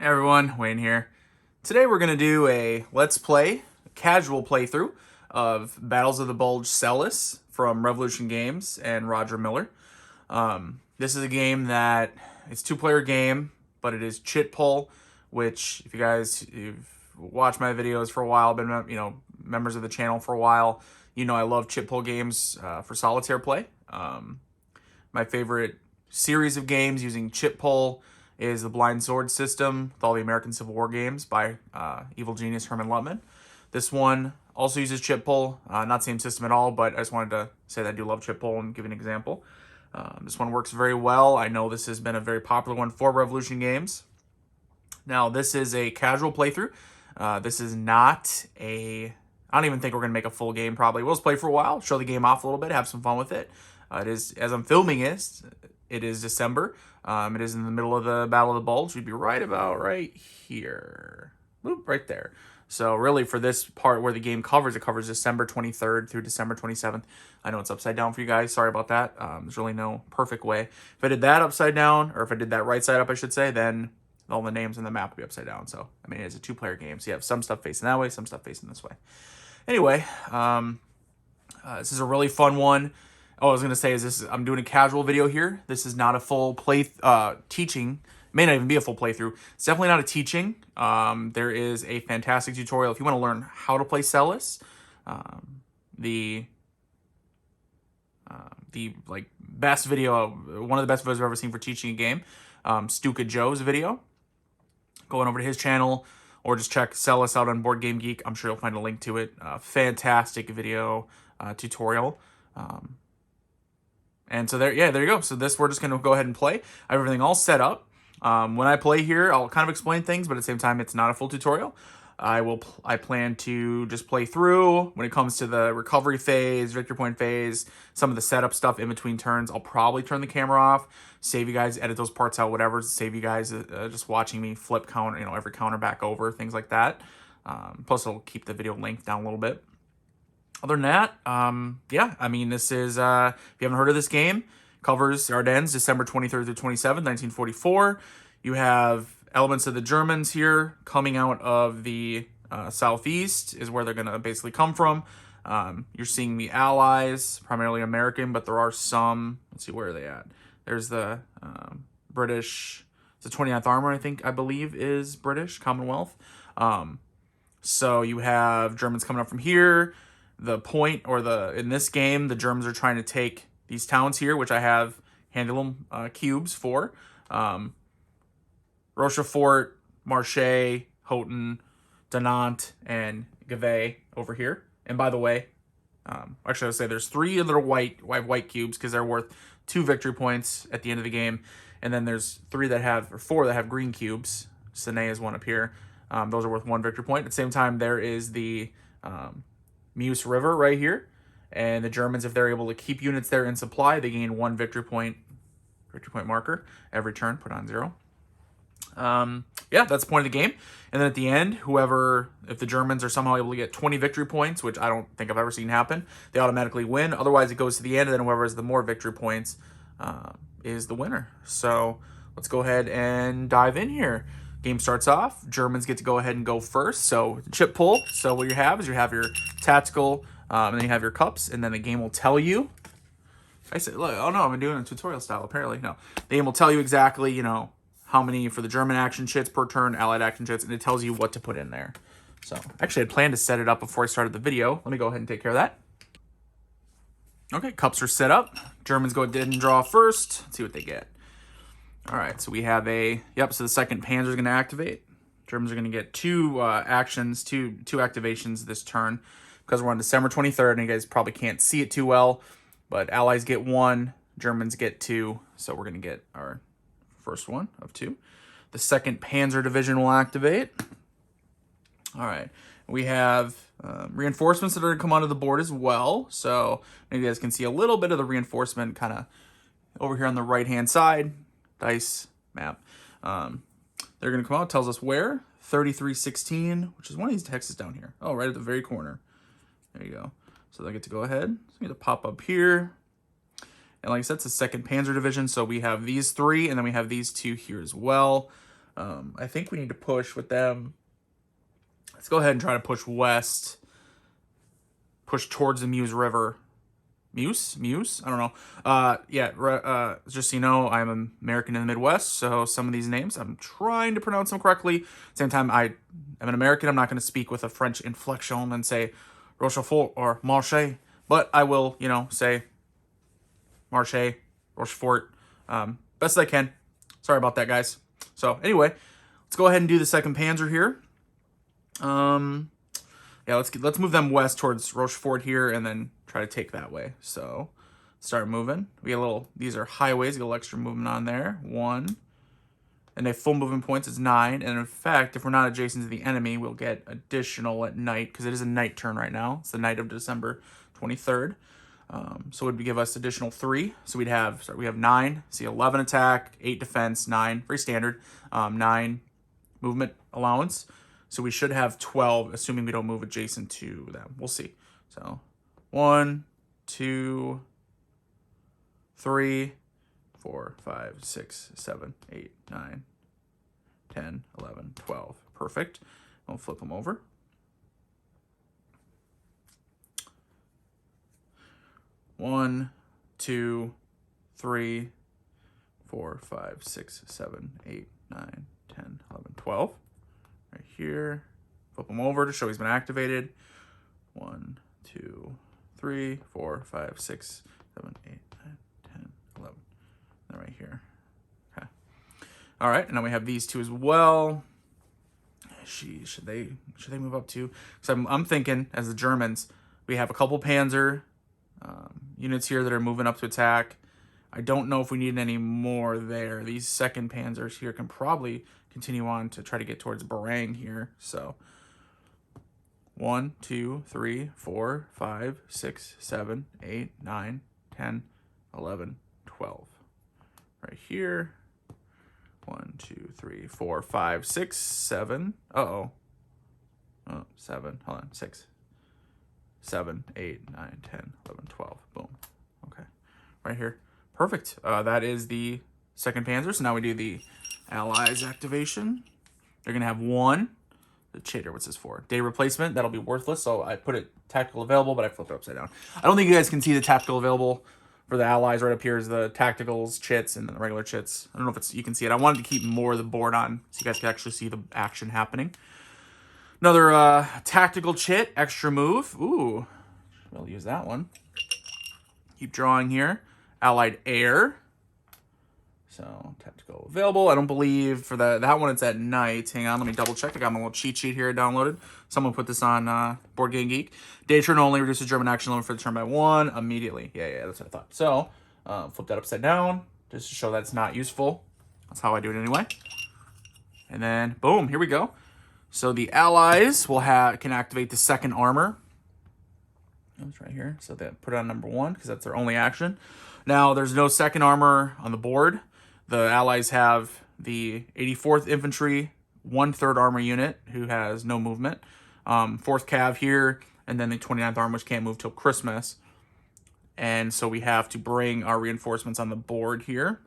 Hey everyone, Wayne here. Today we're going to do a Let's Play, casual playthrough of Battles of the Bulge Celis from Revolution Games and Roger Miller. This is a game that, it's a two-player game, but it is chit pull, which if you've watched my videos for a while, been members of the channel for a while, I love chit pull games for solitaire play. My favorite series of games using chit pull is the Blind Sword system with all the American Civil War games by evil genius Herman Luttman. This one also uses chit pull, not same system at all, but I just wanted to say that I do love chit pull and give an example. This one works very well. I know this has been a very popular one for Revolution Games. Now, this is a casual playthrough. This is not a... I don't even think we're going to make a full game, probably. We'll just play for a while, show the game off a little bit, have some fun with it. It is, as I'm filming it is December. It is in the middle of the Battle of the Bulge. We'd be right here. Whoop, right there. So really for this part where the game covers, it covers December 23rd through December 27th. I know it's upside down for you guys. Sorry about that. There's really no perfect way. If I did that upside down, or if I did that right side up, I should say, then all the names on the map would be upside down. So, I mean, it's a two-player game. So you have some stuff facing that way, some stuff facing this way. Anyway, this is a really fun one. Oh, I was going to say I'm doing a casual video here. This is not a full teaching. It may not even be a full playthrough. It's definitely not a teaching. There is a fantastic tutorial if you want to learn how to play Celis. The best video, one of the best videos I've ever seen for teaching a game. Stuka Joe's video. Going over to his channel, or just check Celis out on Board Game Geek. I'm sure you'll find a link to it. Fantastic video tutorial. And so there you go. So this, we're just going to go ahead and play. I have everything all set up. When I play here, I'll kind of explain things, but at the same time, it's not a full tutorial. I plan to just play through. When it comes to the recovery phase, victory point phase, some of the setup stuff in between turns, I'll probably turn the camera off, save you guys, edit those parts out, whatever, save you guys just watching me flip counter, every counter back over, things like that. Plus, it'll keep the video length down a little bit. Other than that, yeah, I mean, this is, if you haven't heard of this game, covers Ardennes, December 23rd through 27th, 1944. You have elements of the Germans here coming out of the southeast is where they're going to basically come from. You're seeing the Allies, primarily American, but there are some, let's see, where are they at? There's the British, the 29th Armor, I believe is British, Commonwealth. So you have Germans coming up from here. The point, or in this game, the Germans are trying to take these towns here, which I have handle cubes for. Rochefort, Marche, Houghton, Dinant, and Gavay over here. And by the way, actually I'll say there's three little white cubes because they're worth 2 victory points at the end of the game. And then there's 4 that have green cubes. Sine is one up here. Those are worth 1 victory point. At the same time, there is the Meuse River right here. And the Germans, if they're able to keep units there in supply, they gain 1 victory point marker every turn, put on 0. Yeah, that's the point of the game. And then at the end, if the Germans are somehow able to get 20 victory points, which I don't think I've ever seen happen, they automatically win. Otherwise, it goes to the end, and then whoever has the more victory points is the winner. So let's go ahead and dive in here. Game starts off. Germans get to go ahead and go first. So chip pull. So what you have your tactical, and then you have your cups, and then the game will tell you. I said, look, oh no, I'm doing it in tutorial style. Apparently, no. The game will tell you exactly, how many for the German action chits per turn, Allied action chits, and it tells you what to put in there. So actually, I planned to set it up before I started the video. Let me go ahead and take care of that. Okay, cups are set up. Germans go ahead and draw first. Let's see what they get. All right, so we have so the second Panzer is going to activate. Germans are going to get 2 actions, two activations this turn, because we're on December 23rd, and you guys probably can't see it too well, but Allies get 1, Germans get 2, so we're going to get our first one of 2. The second Panzer Division will activate. All right, we have reinforcements that are going to come onto the board as well, so maybe you guys can see a little bit of the reinforcement kind of over here on the right-hand side. Dice map. They're going to come out. Tells us where. 3316, which is one of these hexes down here. Oh, right at the very corner. There you go. So they get to go ahead. So we get to pop up here. And like I said, it's the 2nd Panzer Division. So we have these 3, and then we have these 2 here as well. I think we need to push with them. Let's go ahead and try to push west. Push towards the Meuse River. Muse? I don't know. Just so you know, I'm an American in the Midwest, so some of these names, I'm trying to pronounce them correctly. Same time, I am an American. I'm not going to speak with a French inflection and say Rochefort or Marche, but I will, say Marche, Rochefort, best I can. Sorry about that, guys. So anyway, let's go ahead and do the 2nd Panzer here. Yeah, let's move them west towards Rochefort here, and then try to take that way. So start moving. We get these are highways. Get a little extra movement on there. 1, and they full movement points is 9. And in fact, if we're not adjacent to the enemy, we'll get additional at night because it is a night turn right now. It's the night of December 23rd. So it would give us additional 3. So we have 9. See, 11 attack, 8 defense, 9, very standard. 9 movement allowance. So we should have 12, assuming we don't move adjacent to them. We'll see. So 1, 2, 3, 4, 5, 6, 7, 8, 9, 10, 11, 12. Perfect. We'll flip them over. One, 2, 3, 4, 5, 6, 7, 8, 9, 10, 11, 12. Right here. Flip him over to show he's been activated. 1, 2, 3, 4, 5, 6, 7, 8, 9, 10, 11. And right here. Okay. All right, and now we have these two as well. Should they move up too? Because I'm thinking, as the Germans, we have a couple Panzer units here that are moving up to attack. I don't know if we need any more there. These 2nd Panzers here can probably continue on to try to get towards Barang here. So 1, 2, 3, 4, 5, 6, 7, 8, 9, 10, 11, 12. Right here. 1, 2, 3, 4, 5, 6, 7. Oh, 7. Hold on. 6, 7, 8, 9, 10, 11, 12. Boom. Okay. Right here. Perfect. That is the 2nd Panzer. So now we do the Allies activation. They're going to have 1. The Chater, what's this for? Day replacement. That'll be worthless. So I put it tactical available, but I flipped it upside down. I don't think you guys can see the tactical available for the Allies. Right up here is the tacticals, chits, and then the regular chits. I don't know if you can see it. I wanted to keep more of the board on so you guys can actually see the action happening. Another tactical chit, extra move. Ooh, we'll use that one. Keep drawing here. Allied Air. So, tactical available. I don't believe for that one it's at night. Hang on, let me double check. I got my little cheat sheet here downloaded. Someone put this on Board Game Geek. Day turn only, reduces German action limit for the turn by 1 immediately. Yeah, that's what I thought. So, flip that upside down just to show that it's not useful. That's how I do it anyway. And then, boom, here we go. So the Allies can activate the 2nd armor. It's right here. So they put it on number 1 because that's their only action. Now, there's no 2nd armor on the board. The Allies have the 84th Infantry, 1/3 armor unit, who has no movement. 4th Cav here, and then the 29th Armor, which can't move till Christmas. And so we have to bring our reinforcements on the board here.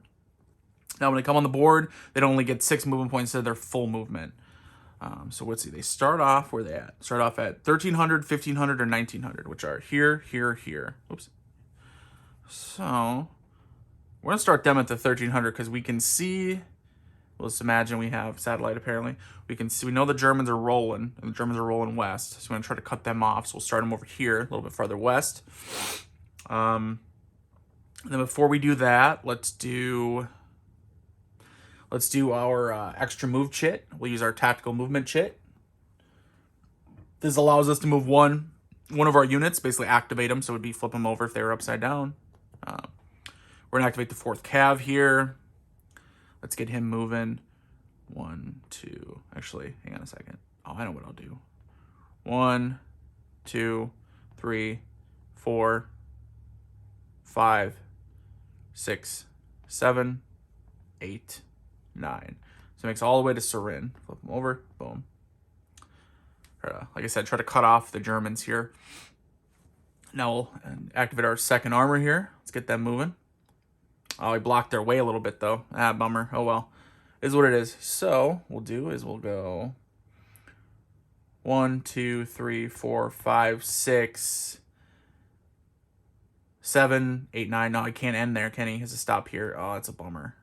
Now, when they come on the board, they only get 6 movement points instead of their full movement. So let's see. They start off, where they at? Start off at 1,300, 1,500, or 1,900, which are here, here, here. Oops. So we're going to start them at the 1,300 because we can see, let's imagine we have satellite apparently. We can see, we know the Germans are rolling, and the Germans are rolling west. So we're going to try to cut them off. So we'll start them over here, a little bit farther west. Then before we do that, let's do our extra move chit. We'll use our tactical movement chit. This allows us to move one of our units, basically activate them. So it would be flip them over if they were upside down. We're going to activate the 4th Cav here. Let's get him moving. 1, 2. Actually, hang on a second. Oh, I know what I'll do. 1, 2, 3, 4, 5, 6, 7, 8, 9. So it makes all the way to Surin. Flip them over. Boom. Like I said, try to cut off the Germans here. Now we'll activate our 2nd armor here. Let's get them moving. Oh, we blocked their way a little bit, though. Ah, bummer. Oh, well. is what it is. So we'll do is we'll go 1, 2, 3, 4, 5, 6, 7, 8, 9. No, I can't end there, can he? He has to stop here. Oh, that's a bummer.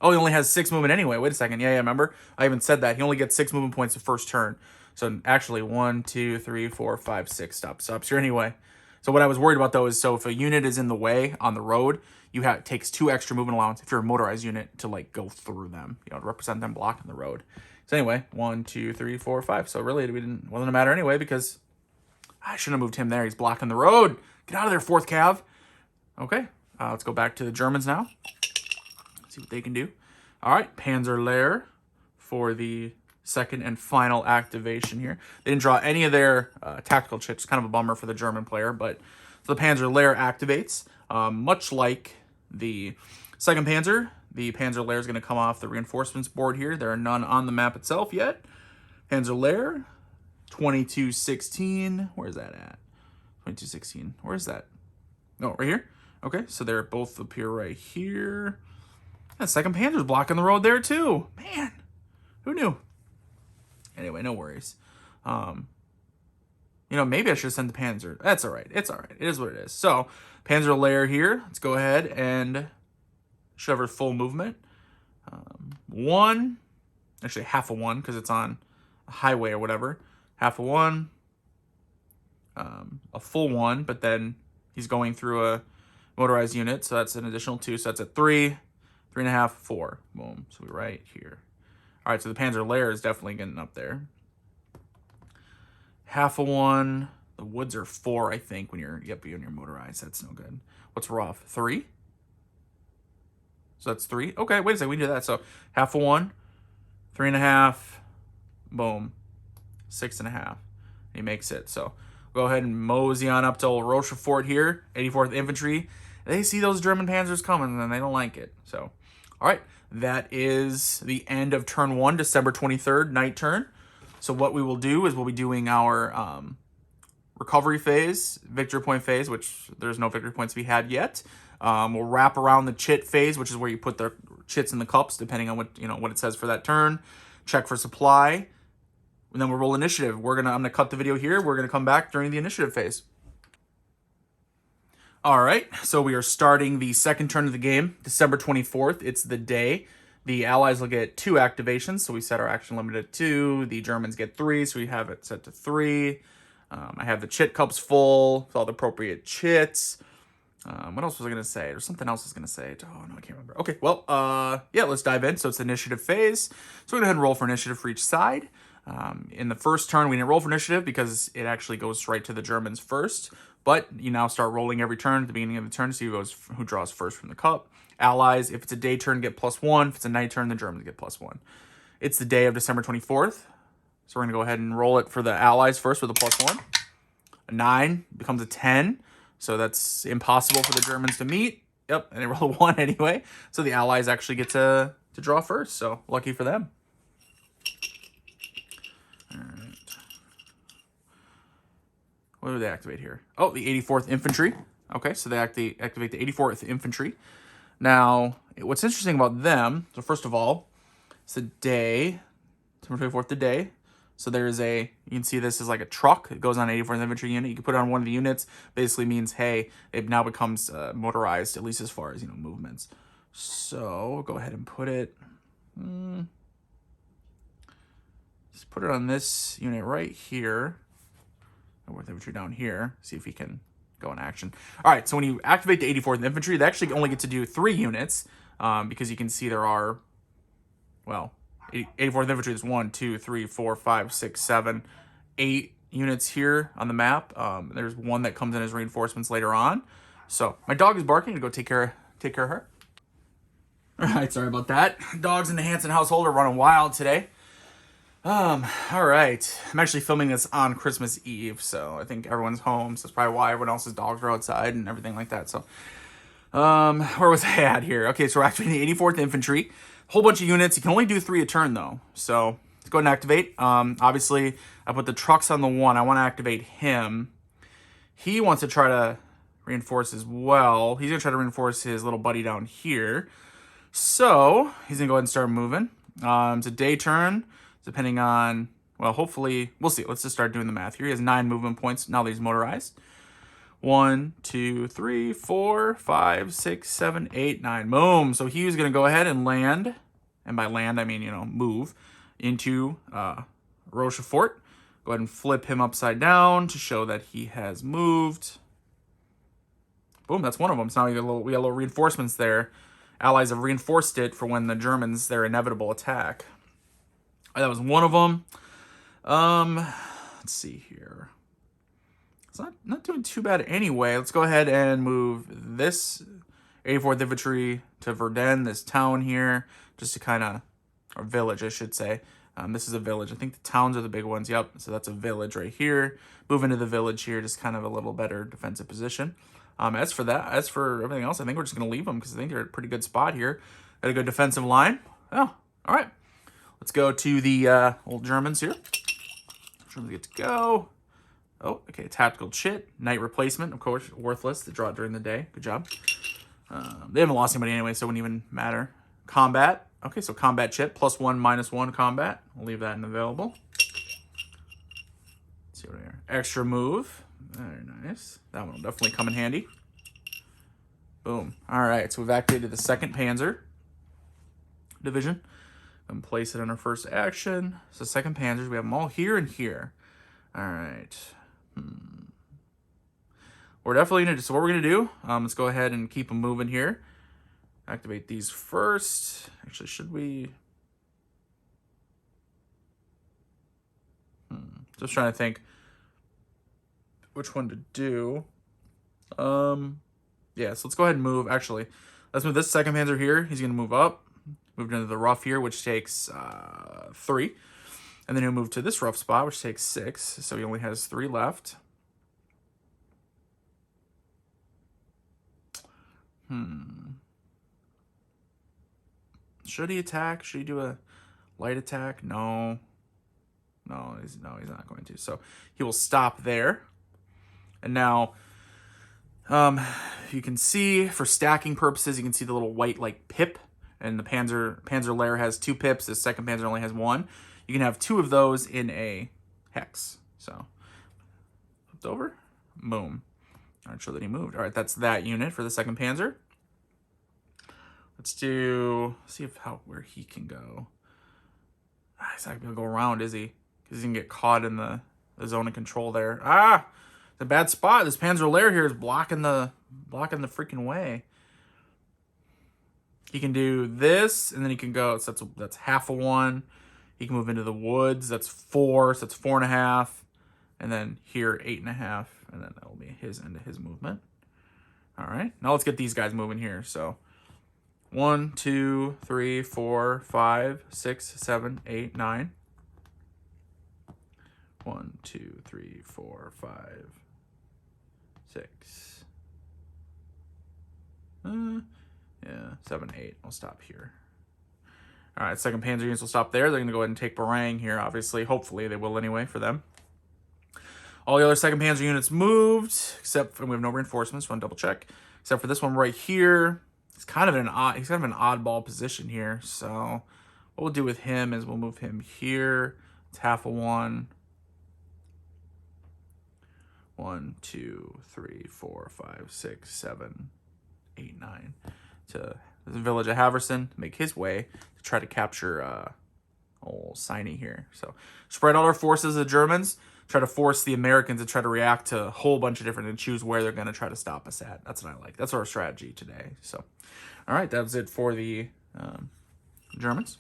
Oh, he only has 6 movement anyway. Wait a second. Yeah, remember? I even said that. He only gets 6 movement points the first turn. So actually, 1, 2, 3, 4, 5, 6 stops here anyway. So what I was worried about, though, is so if a unit is in the way on the road, it takes 2 extra movement allowance if you're a motorized unit to, like, go through them, to represent them blocking the road. So anyway, 1, 2, 3, 4, 5. So really, it wasn't a matter anyway because I shouldn't have moved him there. He's blocking the road. Get out of there, 4th Cav. Okay, let's go back to the Germans now. See what they can do. All right, Panzer Lair for the second and final activation here. They didn't draw any of their tactical chits. Kind of a bummer for the German player, but so the Panzer Lair activates. Much like the 2nd Panzer, the Panzer Lair is going to come off the reinforcements board here. There are none on the map itself yet. Panzer Lair, 2216. Where's that at? 2216. Where's that? Oh, right here? Okay, so they're both appear right here. And 2nd Panzer's blocking the road there too. Man, who knew? Anyway, no worries. Maybe I should have sent the Panzer. That's all right. It's all right. It is what it is. So, Panzer Lair here. Let's go ahead and shove her full movement. 1. Actually, half a 1 because it's on a highway or whatever. Half a 1. A full 1, but then he's going through a motorized unit, so that's an additional 2. So that's a 3, 3.5, 4. Boom. So we're right here. All right, so the Panzer Lair is definitely getting up there. Half a 1. The woods are 4, I think, when you're motorized. That's no good. What's rough? 3? So that's 3. Okay, wait a second. We can do that. So half a 1, 3.5, boom, 6.5. He makes it. So go ahead and mosey on up to old Rochefort here, 84th Infantry. They see those German panzers coming, and they don't like it. So, all right, that is the end of turn 1, December 23rd, night turn. So what we will do is we'll be doing our recovery phase, victory point phase, which there's no victory points to be had yet. We'll wrap around the chit phase, which is where you put the chits in the cups, depending on what it says for that turn. Check for supply. And then we'll roll initiative. I'm gonna cut the video here. We're gonna come back during the initiative phase. All right, so we are starting the second turn of the game, December 24th. It's the day. The Allies will get 2 activations, so we set our action limit at 2. The Germans get 3, so we have it set to 3. I have the chit cups full with all the appropriate chits. What else was I gonna say? There's something else I was gonna say. Oh no, I can't remember. Okay, well, yeah, let's dive in. So it's initiative phase. So we're gonna go ahead and roll for initiative for each side. In the first turn, we didn't roll for initiative because it actually goes right to the Germans first. But you now start rolling every turn at the beginning of the turn to see who draws first from the cup. Allies, if it's a day turn, get +1. If it's a night turn, the Germans get +1. It's the day of December 24th. So we're going to go ahead and roll it for the Allies first with a +1. A 9 becomes a 10. So that's impossible for the Germans to meet. Yep, and they roll a 1 anyway. So the Allies actually get to draw first. So lucky for them. All right. What do they activate here? Oh, the 84th Infantry. Okay, so they activate the 84th Infantry. Now, what's interesting about them, so first of all, it's the day, December 24th, the day. So there's you can see this is like a truck. It goes on an 84th Infantry unit. You can put it on one of the units. Basically means, hey, it now becomes motorized, at least as far as, movements. So we'll go ahead and put it, just put it on this unit right here. With infantry down here, see if he can go in action. All right, so when you activate the 84th Infantry, they actually only get to do 3 units because you can see there are, well, 84th Infantry is 1, 2, 3, 4, 5, 6, 7, 8 units here on the map. There's one that comes in as reinforcements later on. So my dog is barking to go take care of her. All right, sorry about that. Dogs in the Hanson household are running wild today. All right. I'm actually filming this on Christmas Eve, so I think everyone's home, so that's probably why everyone else's dogs are outside and everything like that. So, where was I at here? Okay, so we're activating the 84th Infantry. A whole bunch of units. You can only do 3 a turn, though. So, let's go ahead and activate. Obviously, I put the trucks on the 1. I want to activate him. He wants to try to reinforce as well. He's going to try to reinforce his little buddy down here. So he's going to go ahead and start moving. It's a day turn, depending on, well, hopefully, we'll see. Let's just start doing the math here. He has 9 movement points now that he's motorized. 1, 2, 3, 4, 5, 6, 7, 8, 9. Boom. So he was going to go ahead and land, and by land, I mean, move into Rochefort. Go ahead and flip him upside down to show that he has moved. Boom, that's one of them. So now we got little reinforcements there. Allies have reinforced it for when the Germans, their inevitable attack. That was one of them. Let's see here. It's not doing too bad anyway. Let's go ahead and move this 84th Infantry to Verdun, this town here, just to kind of, or village, I should say. This is a village. I think the towns are the big ones. Yep, so that's a village right here. Move into the village here, just kind of a little better defensive position. As for everything else, I think we're just going to leave them because I think they're at a pretty good spot here. Got a good defensive line. Oh, all right. Let's go to the old Germans here. Germans get to go. Oh, okay, tactical chit. Knight replacement, of course, worthless to draw it during the day. Good job. They haven't lost anybody anyway, so it wouldn't even matter. Combat. Okay, so combat chit, +1, -1 combat. We'll leave that available. Let's see what here. Extra move. Very nice. That one will definitely come in handy. Boom. All right, so we've activated the 2nd Panzer Division and place it in our first action. So 2nd Panzers, we have them all here and here. All right. We're definitely going to, so what we're going to do, let's go ahead and keep them moving here. Activate these first. Actually, should we? Just trying to think which one to do. Yeah, so let's go ahead and move. Actually, let's move this 2nd Panzer here. He's going to move up. Move into the rough here, which takes 3. And then he'll move to this rough spot, which takes 6. So he only has 3 left. Should he attack? Should he do a light attack? No. No, he's not going to. So he will stop there. And now, you can see for stacking purposes, you can see the little white like pip, and the Panzer Lair has 2 pips. The 2nd Panzer only has 1. You can have 2 of those in a hex. So flipped over, boom. Not sure that he moved. All right, that's that unit for the 2nd Panzer. Let's see where he can go. He's not gonna go around, is he? Because he can get caught in the zone of control there. It's a bad spot. This Panzer Lair here is blocking the freaking way. He can do this, and then he can go. So that's half a 1. He can move into the woods. That's 4. So that's 4.5, and then here 8.5, and then that will be his end of his movement. All right. Now let's get these guys moving here. So 1, 2, 3, 4, 5, 6, 7, 8, 9. 1, 2, 3, 4, 5, 6. Yeah, 7, 8. I'll stop here. All right, 2nd Panzer units will stop there. They're going to go ahead and take Barang here, obviously. Hopefully, they will anyway for them. All the other 2nd Panzer units moved, except for, we have no reinforcements. Want to double check. Except for this one right here. He's kind of an oddball position here. So what we'll do with him is we'll move him here. It's half a 1. 1, 2, 3, 4, 5, 6, 7, 8, 9. To the village of Haverson to make his way to try to capture old Siney here. So spread out our forces, the Germans, try to force the Americans to try to react to a whole bunch of different and choose where they're going to try to stop us at. That's what I like. That's our strategy today. So, all right, that was it for the Germans.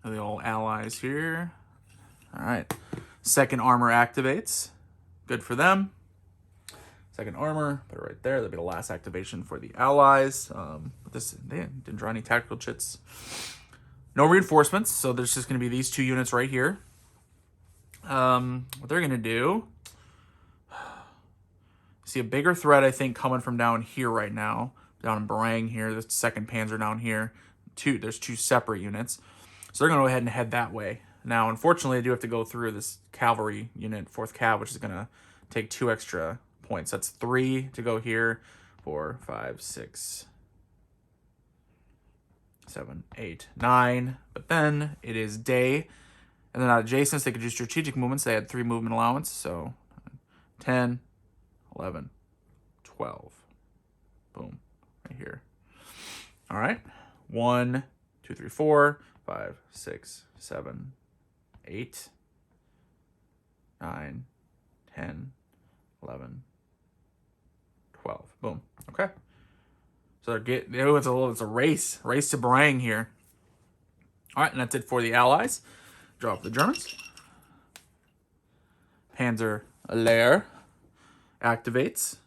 And the old allies here. All right, 2nd armor activates. Good for them. 2nd armor, put it right there. That'll be the last activation for the allies. They didn't draw any tactical chits. No reinforcements, so there's just going to be these 2 units right here. What they're going to do, see a bigger threat, I think, coming from down here right now. Down in Barang here, the 2nd Panzer down here. There's 2 separate units. So they're going to go ahead and head that way. Now, unfortunately, I do have to go through this cavalry unit, 4th Cav, which is going to take 2 extra points. That's 3 to go here. 4, 5, 6, 7, 8, 9. But then it is day. And they're not adjacent, so they could do strategic movements. They had 3 movement allowance. So 10, 11, 12. Boom. Right here. All right. 1, 2, 3, 4, 5, 6, 7, 8, 9, 10, 11, 12. Boom. Okay. So it's a race to Brang here. All right, and that's it for the Allies. Draw up the Germans. Panzer Lair activates.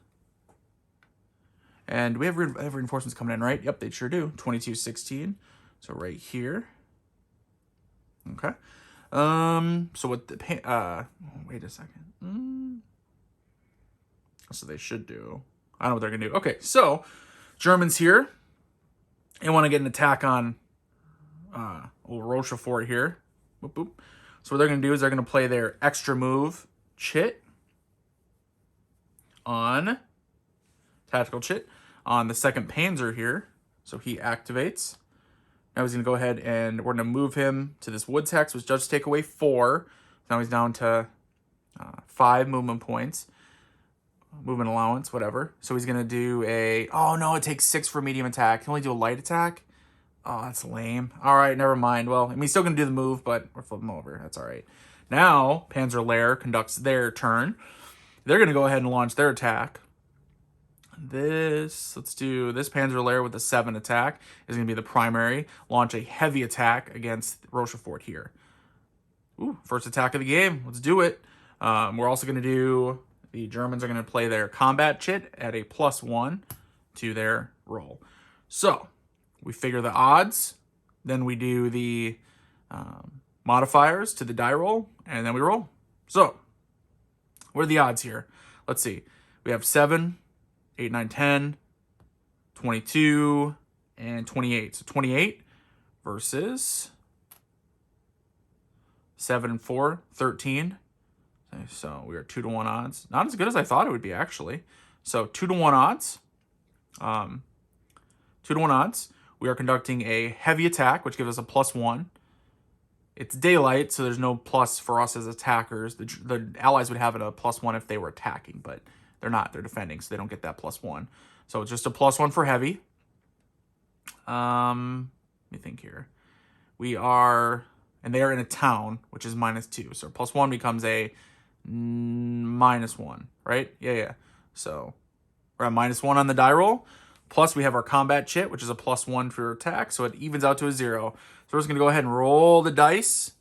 And we have reinforcements coming in, right? Yep, they sure do. 2216. So right here. Okay. So what the wait a second. So they should do. I don't know what they're gonna do. Okay, so Germans here. They want to get an attack on Rochefort here. Boop, boop. So what they're gonna do is they're gonna play their extra move, Chit, on tactical Chit on the 2nd Panzer here. So he activates. Now he's going to go ahead and we're going to move him to this Woods Hex, which does take away 4. Now he's down to 5 movement points. Movement allowance, whatever. So he's going to do a... Oh, no, it takes 6 for medium attack. He can only do a light attack? Oh, that's lame. All right, never mind. Well, I mean, he's still going to do the move, but we're flipping him over. That's all right. Now, Panzer Lair conducts their turn. They're going to go ahead and launch their attack. Let's do this Panzer Lair with a 7 attack is going to be the primary. Launch a heavy attack against Rochefort here. Ooh, first attack of the game. Let's do it. We're also going to do, the Germans are going to play their combat chit at a +1 to their roll. So we figure the odds, then we do the modifiers to the die roll, and then we roll. So what are the odds here? Let's see. We have 7, 8, 9, 10, 22, and 28. So 28 versus 7 and 4, 13. So we are 2-to-1 odds. Not as good as I thought it would be, actually. So 2-to-1 odds. 2-to-1 odds. We are conducting a heavy attack, which gives us a +1. It's daylight, so there's no plus for us as attackers. The Allies would have it a +1 if they were attacking, but they're not. They're defending, so they don't get that +1. So it's just a +1 for heavy. Let me think here. We are, and they are in a town, which is -2. So +1 becomes a -1, right? Yeah. So we're at -1 on the die roll. Plus we have our combat chit, which is a +1 for attack. So it evens out to a 0. So we're just going to go ahead and roll the dice.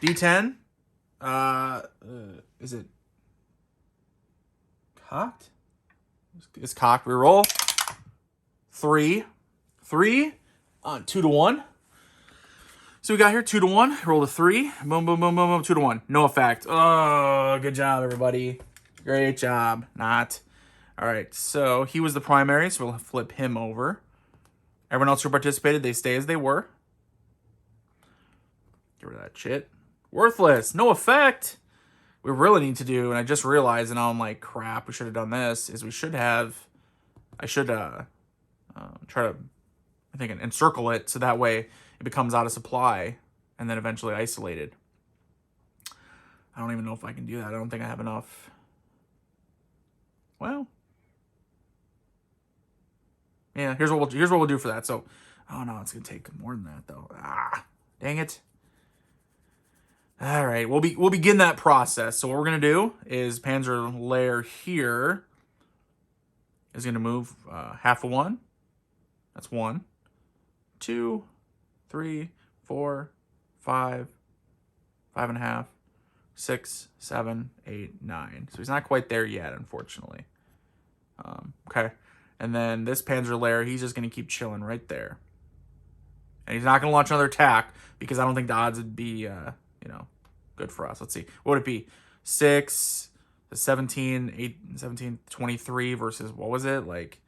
D10. Is it cocked? It's cocked. We roll 3 on 2-to-1. So we got here 2-to-1. Roll a 3. Boom, boom, boom, boom, boom. 2-to-1. No effect. Oh, good job, everybody. Great job. Not. All right. So he was the primary, so we'll flip him over. Everyone else who participated, they stay as they were. Get rid of that shit. Worthless. No effect. We really need to do, and I just realized, and now I'm like, crap, we should have done this, is we should have, I should try to, I think, encircle it, so that way it becomes out of supply, and then eventually isolated. I don't even know if I can do that. I don't think I have enough. Well, yeah, here's what we'll do for that. So, oh no, it's gonna take more than that though. Ah, dang it. All right, we'll begin that process. So what we're gonna do is Panzer Lair here is gonna move half a 1. That's 1, 2, 3, 4, 5, 5.5, 6, 7, 8, 9. So he's not quite there yet, unfortunately. Okay, and then this Panzer Lair, he's just gonna keep chilling right there, and he's not gonna launch another attack because I don't think the odds would be good for us. Let's see. What would it be? 6, 17, 8, 17, 23 versus, what was it? Like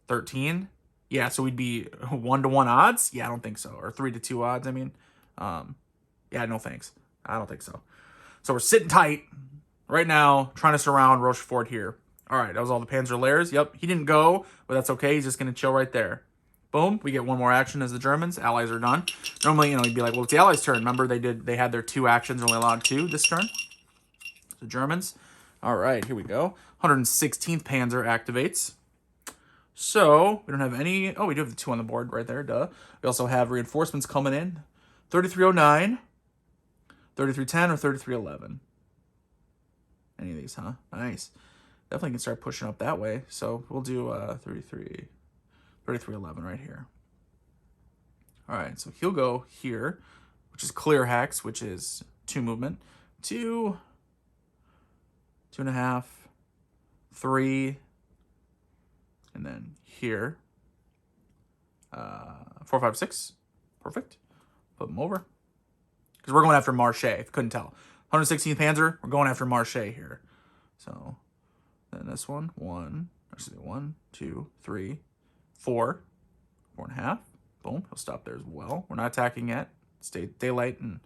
13? Yeah, so we'd be 1-to-1 odds? Yeah, I don't think so. Or 3-to-2 odds, I mean. Yeah, no thanks. I don't think so. So we're sitting tight right now, trying to surround Rochefort here. All right, that was all the Panzer Lairs. Yep, he didn't go, but that's okay. He's just going to chill right there. Boom, we get one more action as the Germans. Allies are done. Normally, you know, you'd be like, well, it's the Allies' turn. Remember, they had their 2 actions, only allowed 2 this turn. The Germans. All right, here we go. 116th Panzer activates. So, we don't have any... Oh, we do have the 2 on the board right there, duh. We also have reinforcements coming in. 3309, 3310, or 3311. Any of these, huh? Nice. Definitely can start pushing up that way. So, we'll do 3311 right here. All right, so he'll go here, which is clear hex, which is 2 movement. 2, 2.5, 3, and then here. 4, 5, 6. Perfect. Put them over. Because we're going after Marche, if you couldn't tell. 116th Panzer, we're going after Marche here. So, then this one, 1, 2, 3, 4, 4.5. Boom, he'll stop there as well. We're not attacking yet. Stay daylight and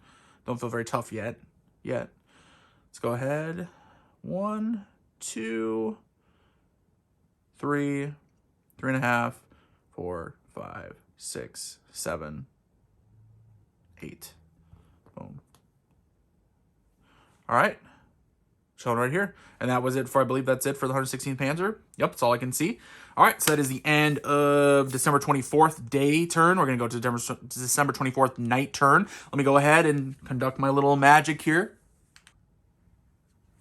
don't feel very tough yet. Let's go ahead. 1, 2, 3, 3.5, 4, 5, 6, 7, 8. Boom. All right. Showing right here. And that was it for, I believe that's it for the 116th Panzer. Yep, that's all I can see. All right, so that is the end of December 24th day turn. We're going to go to December 24th night turn. Let me go ahead and conduct my little magic here.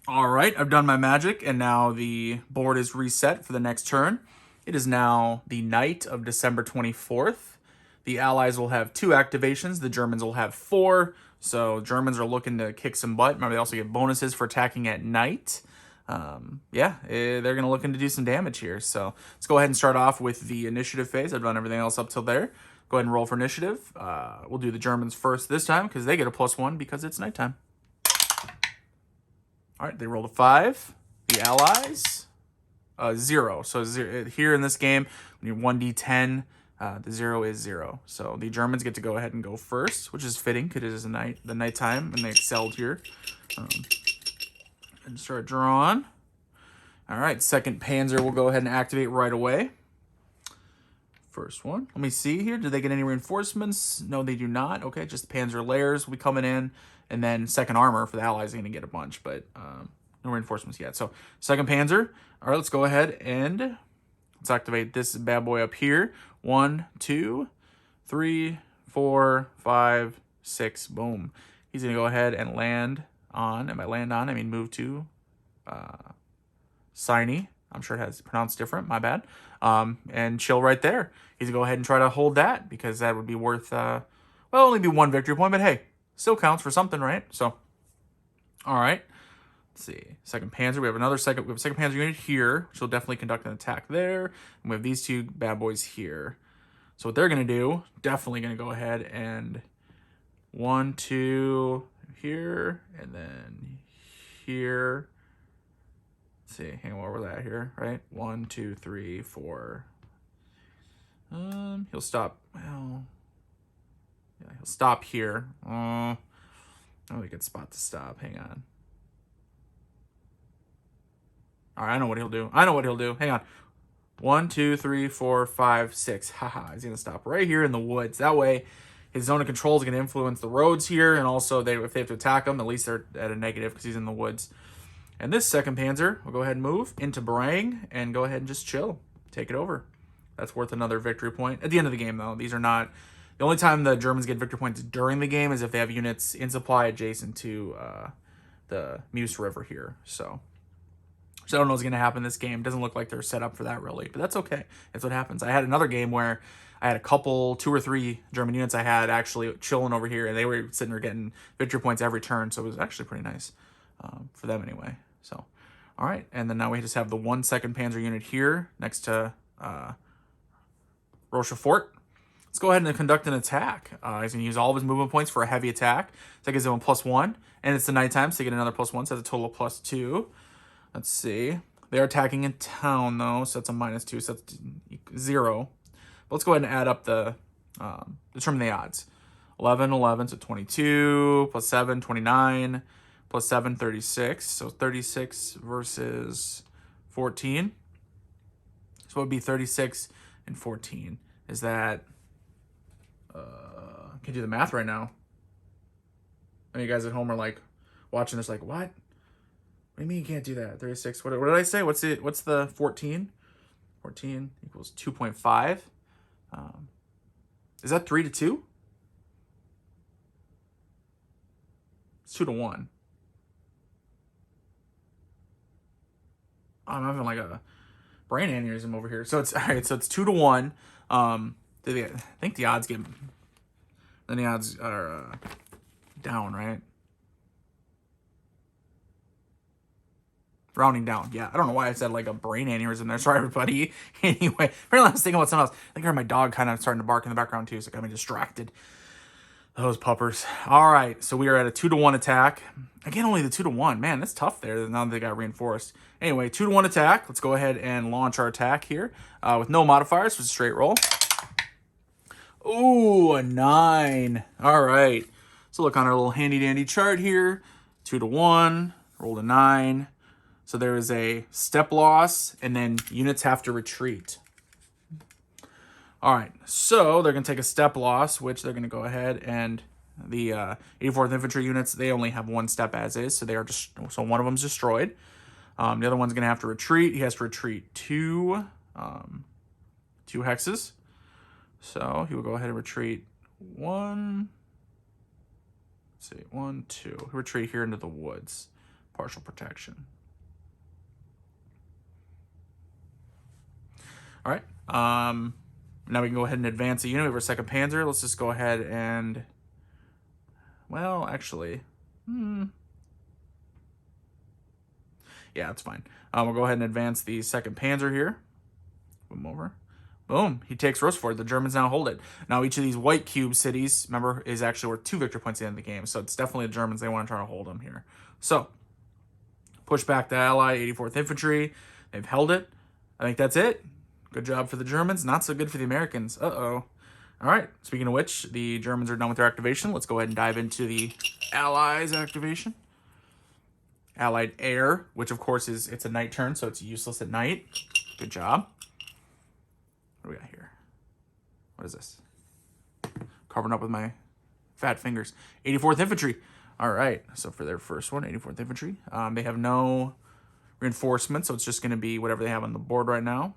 All right, I've done my magic, and now the board is reset for the next turn. It is now the night of December 24th. The Allies will have 2 activations. The Germans will have 4. So Germans are looking to kick some butt. Remember, they also get bonuses for attacking at night. They're going to look to do some damage here. So let's go ahead and start off with the initiative phase. I've done everything else up till there. Go ahead and roll for initiative. We'll do the Germans first this time because they get a +1 because it's nighttime. All right, they rolled a 5. The Allies, 0. So here in this game, when you're 1d10, the 0 is 0. So the Germans get to go ahead and go first, which is fitting because it is the nighttime, and they excelled here. And start drawing. All right, 2nd Panzer will go ahead and activate right away. First one. Let me see here. Do they get any reinforcements? No, they do not. Okay, just Panzer Lairs will be coming in. And then 2nd Armor for the Allies are going to get a bunch, but no reinforcements yet. So 2nd Panzer. All right, let's go ahead and let's activate this bad boy up here. 1, 2, 3, 4, 5, 6. Boom. He's going to go ahead and land on. And by land on, I mean move to Siney. I'm sure it has pronounced different. My bad. And chill right there. He's going to go ahead and try to hold that because that would be worth, well, only be 1 victory point, but hey, still counts for something, right? So, all right. Let's see. 2nd Panzer. We have a 2nd Panzer unit here, which will definitely conduct an attack there. And we have these 2 bad boys here. So what they're going to do, definitely going to go ahead and 1, 2 here, and then here. Let's see. Hang on, where was that here, right? 1, 2, 3, 4. He'll stop. Well, yeah, he'll stop here. Oh, a good spot to stop. Hang on. All right, I know what he'll do. Hang on. 1, 2, 3, 4, 5, 6. Haha, he's going to stop right here in the woods. That way, his zone of control is going to influence the roads here, and also if they have to attack him, at least they're at a negative because he's in the woods. And this 2nd Panzer will go ahead and move into Barang and go ahead and just chill. Take it over. That's worth another victory point. At the end of the game, though, these are not... The only time the Germans get victory points during the game is if they have units in supply adjacent to the Meuse River here. So I don't know what's going to happen this game. Doesn't look like they're set up for that, really. But that's okay. That's what happens. I had another game where I had 2 or 3 German units I had actually chilling over here, and they were sitting there getting victory points every turn, so it was actually pretty nice for them anyway. So, all right. And then now we just have the 1 2nd Panzer unit here next to Rochefort. Let's go ahead and conduct an attack. He's going to use all of his movement points for a heavy attack. So that gives him a +1. And it's the nighttime, so they get another +1, so that's a total of +2. Let's see. They're attacking in town, though, so that's a -2, so that's 0. But let's go ahead and add up determine the odds. 11, 11, so 22, +7, 29, +7, 36. So 36 versus 14. So it would be 36 and 14 is that, can't do the math right now. And you guys at home are like watching this like, what? What do you mean you can't do that? 36, what did I say? What's the 14? 14 equals 2.5. Is that 3 to 2? It's 2 to 1. I'm having like a brain aneurysm over here. So it's all right. So it's 2 to 1. I think the odds get. Then the odds are down, right? Rounding down. Yeah, I don't know why I said like a brain aneurysm there. Sorry, everybody. Anyway, apparently I was thinking about something else. I think I heard my dog kind of starting to bark in the background too, so it got me distracted. Those puppers. All right, so we are at a 2 to 1 attack. Again, only the 2 to 1. Man, that's tough there. Now that they got reinforced. Anyway, 2 to 1 attack. Let's go ahead and launch our attack here with no modifiers. It's a straight roll. Ooh, a 9. All right. So look on our little handy dandy chart here. 2 to 1. Rolled a 9. So there is a step loss, and then units have to retreat. All right, so they're going to take a step loss, which they're going to go ahead and the 84th Infantry units, they only have 1 step as is, so they are just so one of them's destroyed. The other one's going to have to retreat. He has to retreat 2 hexes. So he will go ahead and retreat 1. Let's see, 1, 2. He'll retreat here into the woods. Partial protection. All right. Now we can go ahead and advance a unit. We have our 2nd Panzer. Let's just go ahead and, well, actually, yeah, that's fine. We'll go ahead and advance the 2nd Panzer here. Boom over. Boom. He takes Rochefort. The Germans now hold it. Now each of these white cube cities, remember, is actually worth 2 victory points at the end of the game. So it's definitely the Germans. They want to try to hold them here. So push back the Allied 84th Infantry. They've held it. I think that's it. Good job for the Germans. Not so good for the Americans. Uh-oh. All right. Speaking of which, the Germans are done with their activation. Let's go ahead and dive into the Allies activation. Allied Air, which of course it's a night turn, so it's useless at night. Good job. What do we got here? What is this? Covering up with my fat fingers. 84th Infantry. All right. So for their first one, 84th Infantry. They have no reinforcements, so it's just going to be whatever they have on the board right now.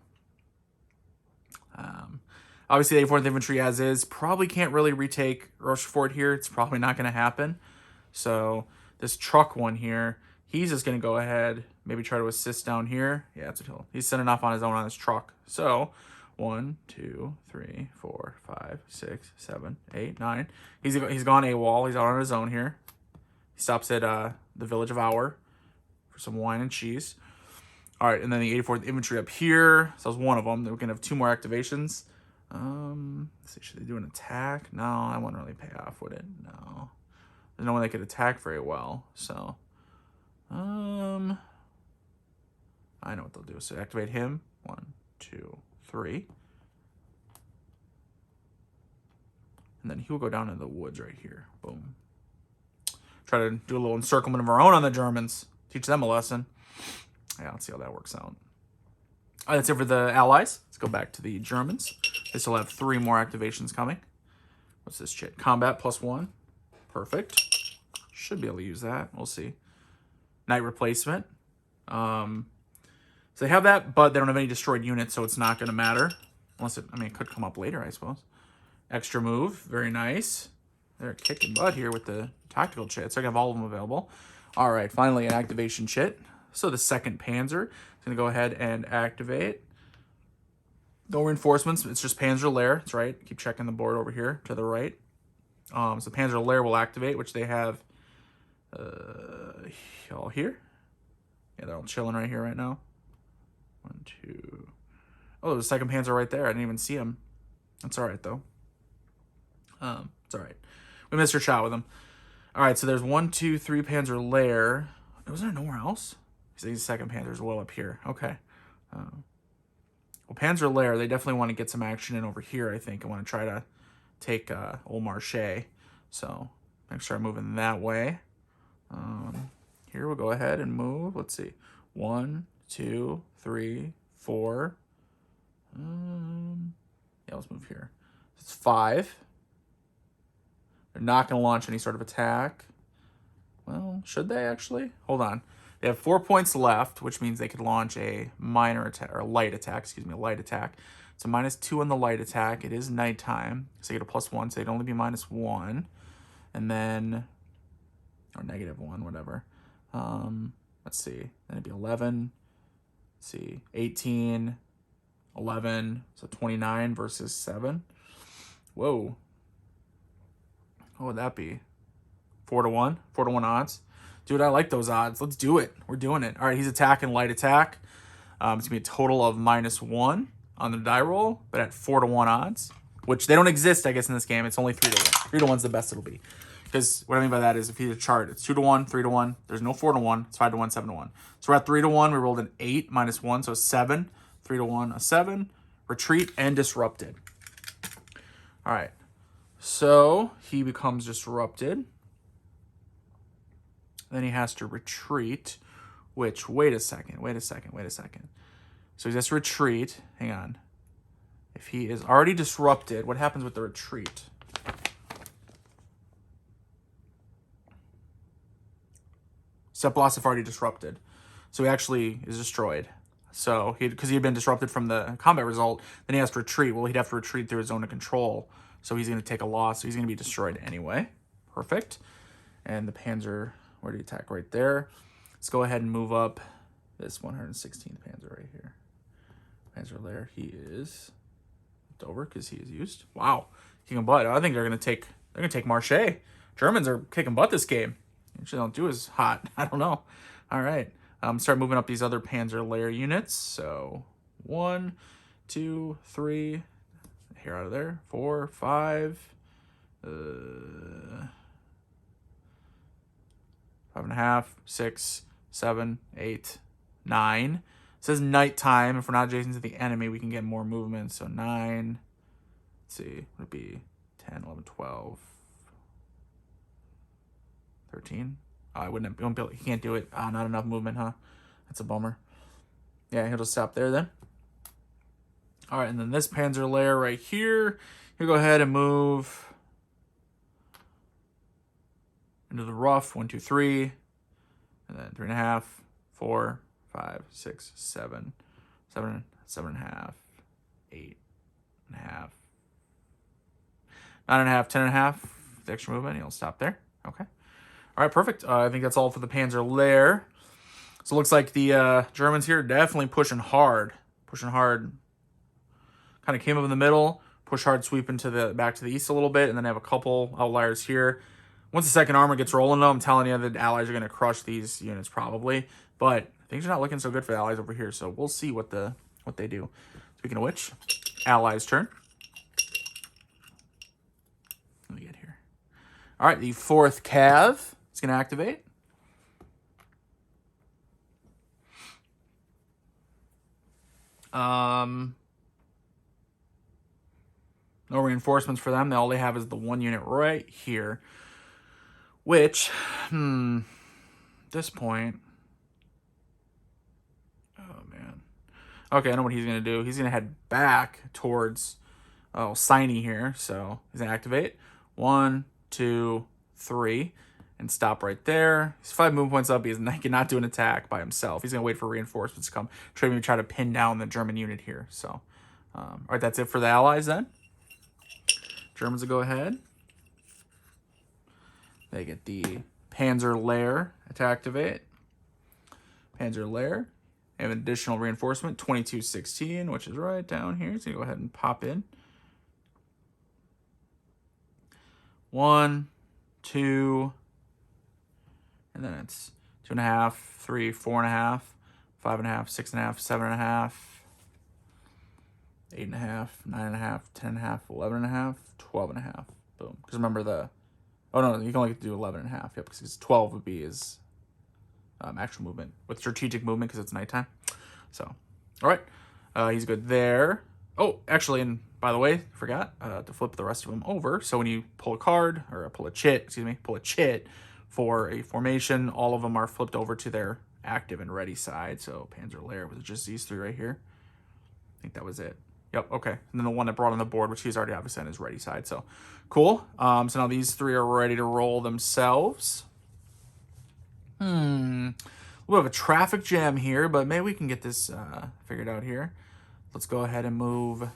Obviously, the 84th Infantry as is probably can't really retake Rochefort here. It's probably not going to happen. So this truck one here, he's just going to go ahead, maybe try to assist down here. Yeah, that's what he's sending off on his own on his truck. So 1, 2, 3, 4, 5, 6, 7, 8, 9. He's gone AWOL. He's out on his own here. He stops at the village of Our for some wine and cheese. All right, and then the 84th Infantry up here. So that was one of them. We're going to have 2 more activations. Let's see, should they do an attack? No, that wouldn't really pay off, would it? No. There's no way they could attack very well. So, I know what they'll do. So activate him. 1, 2, 3. And then he'll go down into the woods right here. Boom. Try to do a little encirclement of our own on the Germans. Teach them a lesson. Yeah, let's see how that works out. All right, that's it for the Allies. Let's go back to the Germans. They still have 3 more activations coming. What's this shit? Combat +1. Perfect. Should be able to use that. We'll see. Night replacement. So they have that, but they don't have any destroyed units, so it's not going to matter. Unless it, it could come up later, I suppose. Extra move. Very nice. They're kicking butt here with the tactical chit. So I have all of them available. All right, finally an activation chit. So the 2nd Panzer is going to go ahead and activate. No reinforcements. It's just Panzer Lair. That's right. Keep checking the board over here to the right. So Panzer Lair will activate, which they have all here. Yeah, they're all chilling right here right now. 1, 2. Oh, there's a 2nd Panzer right there. I didn't even see him. That's all right, though. It's all right. We missed our shot with him. All right, so there's 1, 2, 3 Panzer Lair. Was there nowhere else? These 2nd Panzers well up here. Okay. Well, Panzer Lair, they definitely want to get some action in over here, I think. I want to try to take Old Marche. So make sure I'm moving that way. Here we'll go ahead and move. Let's see. 1, 2, 3, 4. Yeah, Yeah, let's move here. It's 5. They're not going to launch any sort of attack. Well, should they actually? Hold on. They have 4 points left, which means they could launch a minor attack, or a light attack, excuse me, a light attack. So -2 on the light attack. It is nighttime, so they get a +1, so they'd only be -1. And then, or -1, whatever. Let's see. Then it'd be 11. Let's see. 18, 11, so 29 versus 7. Whoa. What would that be? 4-1? 4-1 odds? Dude, I like those odds. Let's do it. We're doing it. All right, he's attacking light attack. It's going to be a total of -1 on the die roll, but at 4-1 odds, which they don't exist, I guess, in this game. It's only 3-1. 3-1's the best it'll be. Because what I mean by that is if you need a chart, it's 2-1, 3-1. There's no 4-1. It's 5-1, 7-1. So we're at 3-1. We rolled an 8 -1, so 7. 3-1, a 7. Retreat and disrupted. All right. So he becomes disrupted. Then he has to retreat, which, wait a second. So he has to retreat. Hang on. If he is already disrupted, what happens with the retreat? Seplosif already disrupted. So he actually is destroyed. So because he had been disrupted from the combat result, then he has to retreat. Well, he'd have to retreat through his zone of control. So he's going to take a loss. So he's going to be destroyed anyway. Perfect. And the Panzer, where do you attack? Right there. Let's go ahead and move up this 116th Panzer right here. Panzer Lair, he is over because he is used. Wow. Kicking butt. I think they're going to take Marche. Germans are kicking butt this game. Usually don't do as hot. I don't know. All right. Start moving up these other Panzer Lair units. So 1, 2, 3. Here out of there. 4, 5. 5.5, 6, 7, 8, 9. It says nighttime. If we're not adjacent to the enemy, we can get more movement. So 9. Let's see. Would it be 10, 11, 12, 13? Oh, I wouldn't be able, he can't do it. Ah, not enough movement, huh? That's a bummer. Yeah, he'll just stop there then. All right, and then this Panzer Lair right here, he'll go ahead and move into the rough. 1, 2, 3, and then 3.5, 4, 5, 6, 7, 7.5, 8.5, 9.5, 10.5. The extra movement, he'll stop there. Okay. All right, perfect. I think that's all for the Panzer Lair. So it looks like the Germans here definitely pushing hard. Kind of came up in the middle, push hard, sweep into the back to the east a little bit, and then have a couple outliers here. Once the second armor gets rolling, though, I'm telling you, the allies are going to crush these units probably. But things are not looking so good for the allies over here, so we'll see what they do. Speaking of which, allies' turn. Let me get here. All right, the 4th Cav is going to activate. No reinforcements for them. All they have is the 1 unit right here. Which, at this point... Oh, man. Okay, I know what he's going to do. He's going to head back towards Siney here. So he's going to activate. 1, 2, 3. And stop right there. He's 5 movement points up. He cannot do an attack by himself. He's going to wait for reinforcements to come. Maybe try to pin down the German unit here. So, all right, that's it for the allies then. Germans will go ahead. They get the Panzer Lair to activate. Panzer Lair. They have an additional reinforcement, 2216, which is right down here. So you go ahead and pop in. 1, 2, and then it's 2.5, 3, 4.5, 5.5, 6.5, 7.5, 8.5, 9.5, 10.5, 11.5, 12.5. Boom. Because remember the... Oh, no, you can only get to do 11.5. Yep, because 12 would be his actual movement with strategic movement because it's nighttime. So, all right. He's good there. Oh, actually, and by the way, forgot to flip the rest of them over. So when you pull a card, or pull a chit for a formation, all of them are flipped over to their active and ready side. So Panzer Lair was just these 3 right here. I think that was it. Yep, okay. And then the one that brought on the board, which he's already obviously on his ready side. So cool. So now these three are ready to roll themselves. A little bit of a traffic jam here, but maybe we can get this figured out here. Let's go ahead and move.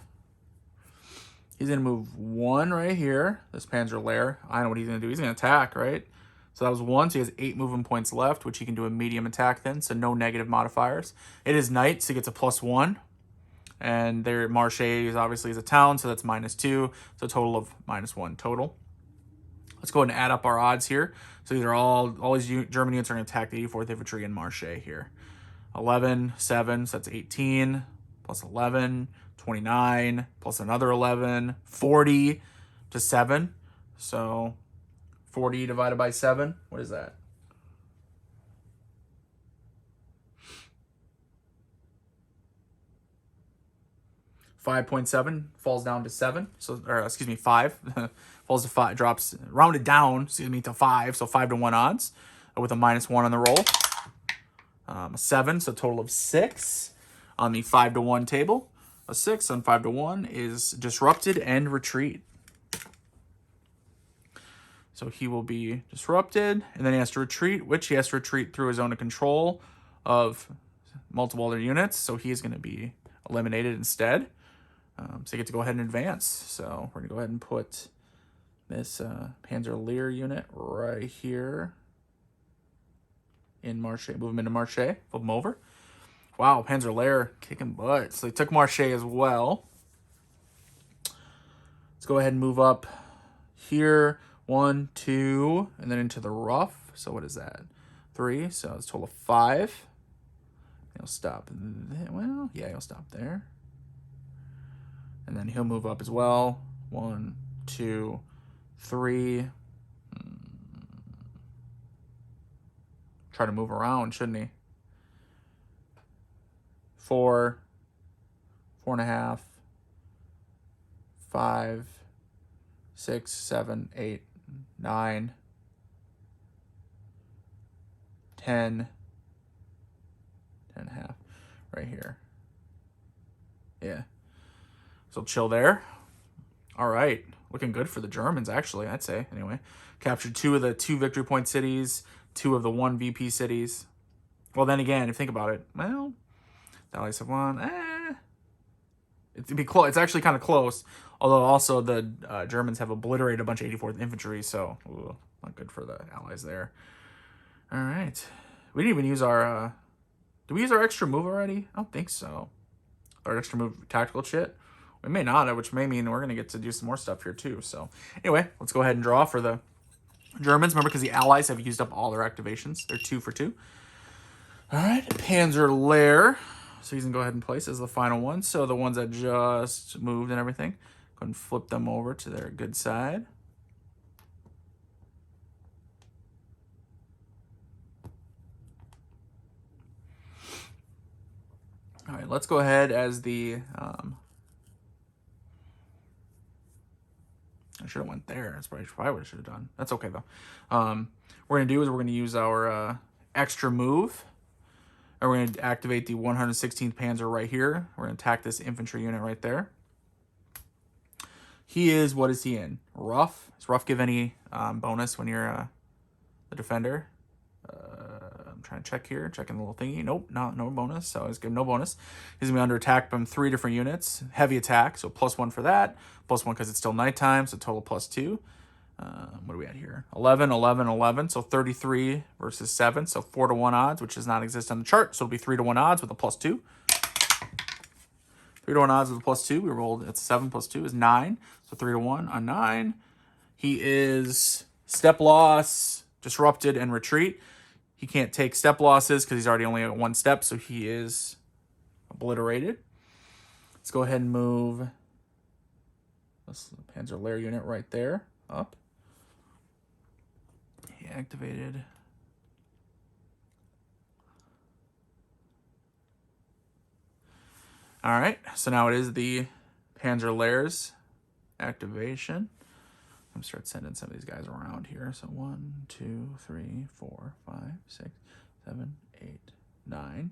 He's going to move one right here, this Panzer Lair. I know what he's going to do. He's going to attack, right? So that was one, so he has 8 movement points left, which he can do a medium attack then, so no negative modifiers. It is night, so he gets a +1. And their Marche is obviously is a town, so that's -2. So a total of -1 total. Let's go ahead and add up our odds here. So these are all these German units are going to attack the 84th Infantry in Marche here. 11, 7, so that's 18, plus 11, 29, plus another 11, 40 to 7. So 40 divided by 7, what is that? 5.7 falls down to 7. So, or excuse me, 5 falls to 5, drops rounded down, excuse me, to 5. So 5 to 1 odds with a -1 on the roll. 7, so a total of 6 on the 5 to 1 table. A 6 on 5 to 1 is disrupted and retreat. So he will be disrupted, and then he has to retreat, which he has to retreat through his zone of control of multiple other units. So he is going to be eliminated instead. So you get to go ahead and advance. So we're going to go ahead and put this Panzer Lair unit right here in Marche. Move him into Marche. Flip him over. Wow, Panzer Lair kicking butt. So they took Marche as well. Let's go ahead and move up here. 1, 2, and then into the rough. So what is that? 3. So it's a total of 5. He'll stop. Well, yeah, he'll stop there. And then he'll move up as well. 1, 2, 3. Try to move around, shouldn't he? 4, 4.5, 5, 6, 7, 8, 9, 10, 10.5, right here. Yeah. So chill there. All right. Looking good for the Germans, actually, I'd say. Anyway, captured 2 of the 2 victory point cities, 2 of the 1 VP cities. Well, then again, if you think about it, well, the Allies have won. It'd be close. It's actually kind of close. Although also the Germans have obliterated a bunch of 84th Infantry, so not good for the Allies there. All right. We didn't even use our... did we use our extra move already? I don't think so. Our extra move tactical shit. We may not, which may mean we're going to get to do some more stuff here too. So anyway, let's go ahead and draw for the Germans. Remember, because the Allies have used up all their activations. They're 2 for 2. All right, Panzer Lair. So he's going to go ahead and place as the final one. So the ones that just moved and everything, go ahead and flip them over to their good side. All right, let's go ahead as the... I should have went there. That's probably what I should have done. That's okay, though. What we're going to do is we're going to use our extra move. And we're going to activate the 116th Panzer right here. We're going to attack this infantry unit right there. He is, what is he in? Rough. Does rough give any bonus when you're the defender? I'm trying to check here. Checking the little thingy. Nope, no bonus. So let's give him no bonus. He's going to be under attack from 3 different units. Heavy attack, so +1 for that. +1 because it's still nighttime, so total +2. What are we at here? 11, 11, 11. So 33 versus 7. So 4 to 1 odds, which does not exist on the chart. So it'll be 3 to 1 odds with a +2. 3 to 1 odds with a +2. We rolled at 7 + 2 is 9. So 3 to 1 on 9. He is step loss, disrupted, and retreat. He can't take step losses because he's already only at 1 step. So he is obliterated. Let's go ahead and move this Panzer Lair unit right there up. He activated. All right, so now it is the Panzer Lair's activation. I'm going to start sending some of these guys around here. So 1, 2, 3, 4, 5, 6, 7, 8, 9,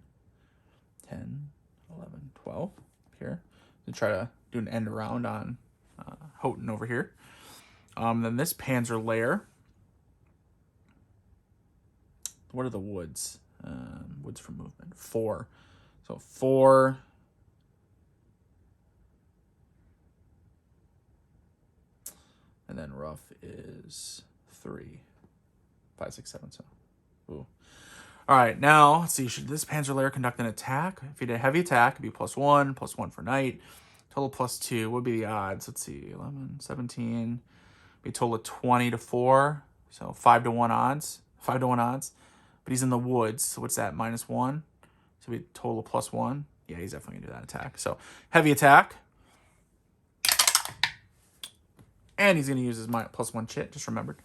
10, 11, 12 here. to try to do an end around on Houghton over here. Then this Panzer Lair. What are the woods? Woods for movement. 4. So 4. And then rough is 3. 5, 6, 7. So, ooh. All right, now let's see. Should this Panzer Lair conduct an attack? If he did a heavy attack, it'd be +1 for night. Total +2. What would be the odds? Let's see. 11, 17. Be a total of 20 to 4. So 5 to 1 odds. 5 to 1 odds. But he's in the woods. So what's that? -1. So it'd be a total of +1. Yeah, he's definitely gonna do that attack. So heavy attack. And he's going to use his +1 chit, just remembered.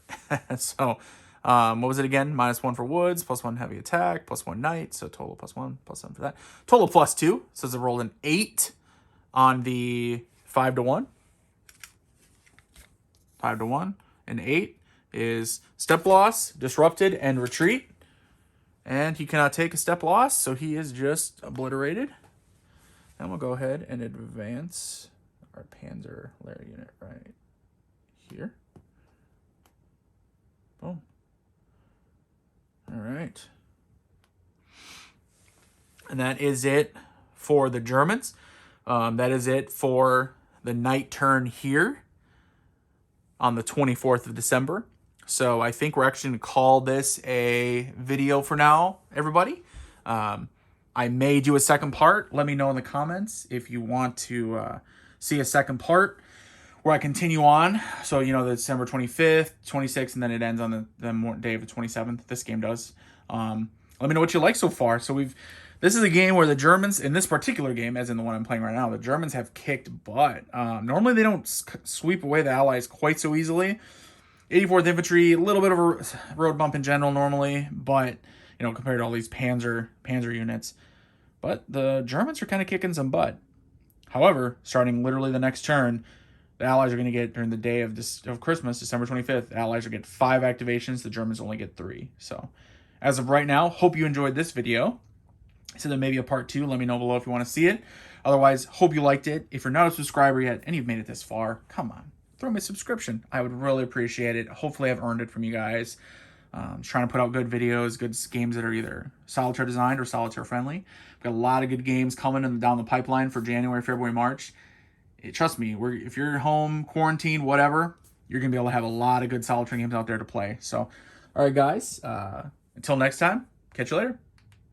So, what was it again? -1 for woods, +1 heavy attack, +1 night. So total +1, +7 for that. Total +2. So it's a roll an 8 on the 5 to 1. 5 to 1. And 8 is step loss, disrupted, and retreat. And he cannot take a step loss, so he is just obliterated. And we'll go ahead and advance our Panzer Lair unit right here. Boom. All right. And that is it for the Germans. That is it for the night turn here on the 24th of December. So I think we're actually going to call this a video for now, everybody. I may do a second part. Let me know in the comments if you want to see a second part where I continue on. So, you know, the December 25th, 26th, and then it ends on the day of the 27th. This game does. Let me know what you like so far. So this is a game where the Germans, in this particular game, as in the one I'm playing right now, the Germans have kicked butt. Normally they don't sweep away the Allies quite so easily. 84th Infantry, a little bit of a road bump in general normally, but, you know, compared to all these Panzer units. But the Germans are kind of kicking some butt. However, starting literally the next turn, the Allies are going to get, during the day of Christmas, December 25th, the Allies will get 5 activations. The Germans only get 3. So, as of right now, hope you enjoyed this video. So then maybe a part 2. Let me know below if you want to see it. Otherwise, hope you liked it. If you're not a subscriber yet and you've made it this far, come on, throw me a subscription. I would really appreciate it. Hopefully, I've earned it from you guys. Trying to put out good videos, good games that are either solitaire designed or solitaire friendly. We've got a lot of good games coming down the pipeline for January, February, March. Trust me, if you're home, quarantined, whatever, you're going to be able to have a lot of good solitaire games out there to play. So, all right, guys, until next time, catch you later.